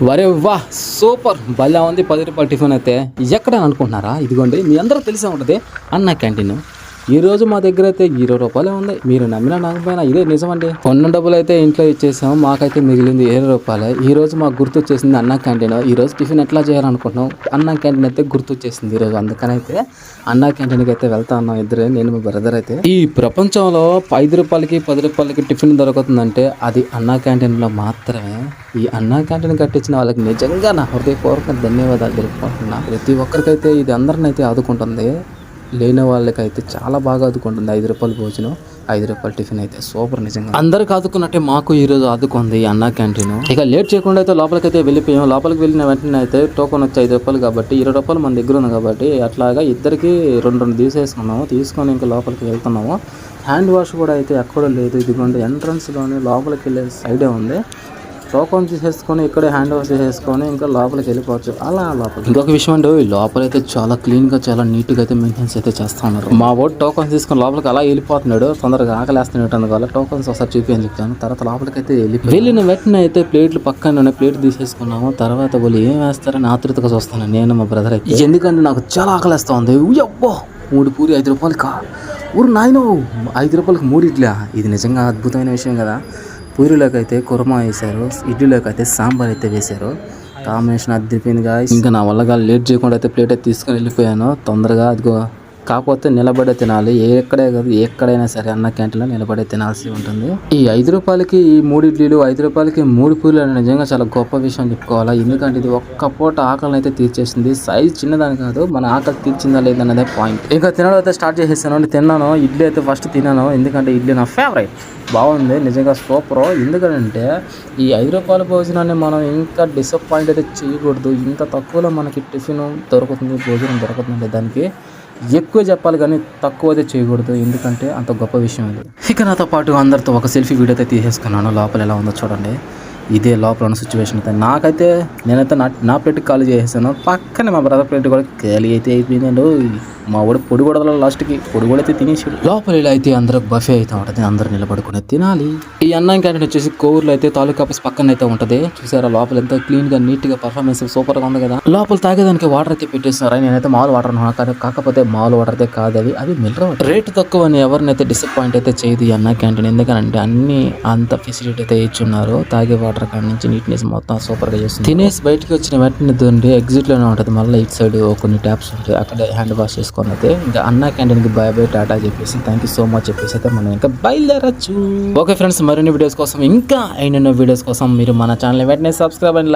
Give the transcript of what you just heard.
వరే వా సూపర్ భలే ఉంది. 10 రూపాయల టిఫిన్ అయితే ఎక్కడ అనుకుంటున్నారా? ఇదిగోండి, మీ అందరూ తెలిసే ఉంటుంది అన్న క్యాంటీన్. ఈ రోజు మా దగ్గర అయితే 20 రూపాయలే ఉంది. మీరు నమ్మినా నమ్మకపోయినా ఇదే నిజమండి. ఉన్న డబ్బులు అయితే ఇంట్లో ఇచ్చేసాము, మాకైతే మిగిలింది 20 రూపాయలే. ఈ రోజు మాకు గుర్తు వచ్చేసింది అన్న క్యాంటీన్. ఈ రోజు టిఫిన్ ఎట్లా చేయాలనుకుంటున్నాం, అన్న క్యాంటీన్ అయితే గుర్తు వచ్చేసింది ఈరోజు. అందుకని అయితే అన్న క్యాంటీన్కి అయితే వెళ్తా ఉన్నాం ఇద్దరే, నేను మా బ్రదర్ అయితే. ఈ ప్రపంచంలో 5 రూపాయలకి 10 రూపాయలకి టిఫిన్ దొరుకుతుందంటే అది అన్న క్యాంటీన్లో మాత్రమే. ఈ అన్న క్యాంటీన్ కట్టించిన వాళ్ళకి నిజంగా నా హృదయపూర్వక ధన్యవాదాలు తెలుపుకుంటున్నా. ప్రతి ఒక్కరికైతే ఇది అందరిని అయితే ఆదుకుంటుంది, లేని వాళ్ళకైతే చాలా బాగా ఆదుకుంటుంది. 5 రూపాయల భోజనం, 5 రూపాయల టిఫిన్ అయితే సూపర్. నిజంగా అందరికి ఆదుకున్నట్టే మాకు ఈ రోజు ఆదుకుంది అన్న క్యాంటీన్. ఇక లేట్ చేయకుండా అయితే లోపలికైతే వెళ్ళిపోయాం. లోపలికి వెళ్ళిన వెంటనే అయితే టోకెన్ వచ్చి 5 రూపాయలు కాబట్టి 20 రూపాయలు మన దగ్గర ఉంది కాబట్టి అట్లాగా ఇద్దరికి 2 తీసేసుకున్నాము. తీసుకొని ఇంకా లోపలికి వెళ్తున్నాము. హ్యాండ్ వాష్ కూడా అయితే ఎక్కడ లేదు. ఇదిగోండి ఎంట్రన్స్లోనే లోపలికి వెళ్ళే సైడే ఉంది. టోకన్ తీసేసుకొని ఇక్కడే హ్యాండ్ వాష్ చేసేసుకొని ఇంకా లోపలికి వెళ్ళిపోవచ్చు. అలా లోపలికి ఇంకొక విషయం అండి, లోపల అయితే చాలా క్లీన్గా చాలా నీట్గా అయితే మెయింటెన్స్ అయితే చేస్తూ ఉన్నారు. మా వాడు టోకన్స్ తీసుకొని లోపలికి అలా వెళ్ళిపోతున్నాడు, తొందరగా ఆకలేస్తున్నాడు. అందువల్ల టోకన్స్ ఒకసారి చూపించని చెప్తాను. తర్వాత లోపలికి అయితే వెళ్ళిన వెంటనే అయితే ప్లేట్లు పక్కన ప్లేట్ తీసేసుకున్నాము. తర్వాత వాళ్ళు ఏం వేస్తారని ఆతృతగా చూస్తాను నేను మా బ్రదర్ అయితే. ఎందుకంటే నాకు చాలా ఆకలేస్తా ఉంది. అబ్బో 3 పూరి 5 రూపాయలకా? ఊరు నాయనో 5 రూపాయలకి 3 ఇడ్లీ. ఇది నిజంగా అద్భుతమైన విషయం కదా. పూరిలోకి అయితే కుర్మా వేశారు, ఇడ్లీలోకి అయితే సాంబార్ అయితే వేశారు. కాంబినేషన్ అద్దరిపోయింది గాయ్స్. ఇంకా నా వల్ల లేట్ చేయకుండా అయితే ప్లేట్ అయితే తీసుకొని వెళ్ళిపోయాను తొందరగా. అదిగో కాకపోతే నిలబడే తినాలి, ఎక్కడే కాదు ఎక్కడైనా సరే అన్న క్యాంటీన్లో నిలబడే తినాల్సి ఉంటుంది. ఈ 5 రూపాయలకి ఈ 3 ఇడ్లీలు, 5 రూపాయలకి 3 పూరీలు అనేది నిజంగా చాలా గొప్ప విషయం చెప్పుకోవాలా. ఎందుకంటే ఇది ఒక్క పూట ఆకలిని అయితే తీర్చేసింది. సైజ్ చిన్నదాని కాదు, మన ఆకలి తీర్చిందా లేదన్నదే పాయింట్. ఇంకా తినడం అయితే స్టార్ట్ చేసేసాను. తిన్నాను ఇడ్లీ అయితే ఫస్ట్ తిన్నాను, ఎందుకంటే ఇడ్లీ నా ఫేవరెట్. బాగుంది నిజంగా సూపర్. ఎందుకంటే ఈ 5 రూపాయల భోజనాన్ని మనం ఇంకా డిసప్పాయింట్ అయితే చేయకూడదు. ఇంత తక్కువలో మనకి టిఫిన్ దొరుకుతుంది, భోజనం దొరుకుతుంది, దానికి ఎక్కువ చెప్పాలి కానీ తక్కువ అయితే చేయకూడదు. ఎందుకంటే అంత గొప్ప విషయం ఇది. ఇక నాతో పాటు అందరితో ఒక సెల్ఫీ వీడియో అయితే తీసేసుకున్నాను. లోపల ఎలా ఉందో చూడండి. ఇదే లోపల ఉన్న సిచ్యువేషన్ అయితే నాకైతే నేనైతే నా ప్లేట్ ఖాళీ చేసేసాను. పక్కనే మా బ్రదర్ ప్లేట్ కూడా ఖాళీ అయితే అయిపోయిందండి. మా వాడు పొడి గొడవలో లాస్ట్కి పొడి కూడా అయితే తినేసాడు. లోపల ఇలా అయితే అందరూ బఫే అయితే ఉంటుంది, అందరూ నిలబడుకునే తినాలి. ఈ అన్నం క్యాంటీన్ వచ్చేసి కోవూరులో అయితే తాలూకా ఆఫీస్ పక్కన అయితే ఉంటుంది. చూసారా లోపల ఎంత క్లీన్ గా నీట్ గా పర్ఫార్మెన్స్ సూపర్ గా ఉంది కదా. లోపల తాగేదానికి వాటర్ అయితే పెట్టేస్తున్నారు. నేనైతే మామూలు వాటర్ అనుకున్నాను, కాకపోతే మామూలు వాటర్ అయితే కాదు, అవి మినరల్ వాటర్. రేటు తక్కువ అని ఎవరినైతే డిసప్పాయింట్ అయితే చేయదు ఈ అన్న క్యాంటీన్. ఎందుకంటే అన్ని అంత ఫెసిలిటీ అయితే ఇచ్చున్నారు. తాగే వాటర్ కాడి నుంచి నీట్నెస్ మొత్తం సూపర్ గా చేస్తుంది. తినేసి బయటకి వచ్చిన వెంటనే ఎగ్జిట్ లోనే ఉంటుంది. మళ్ళీ ఇటు సైడ్ కొన్ని ట్యాప్స్ ఉంటాయి, అక్కడే హ్యాండ్ వాష్ చేసుకొని అయితే ఇంకా అన్న క్యాంటీన్ కి బై బై టాటా చెప్పేసి థ్యాంక్ యూ సో మచ్ చెప్పేసి అయితే మనం ఇంకా బయలుదేరచ్చు. ఓకే ఫ్రెండ్స్, మరిన్ని వీడియోస్ కోసం ఇంకా ఎన్నెన్నో వీడియోస్ కోసం మీరు మన ఛానల్ వెంటనే సబ్స్క్రైబ్ అండ్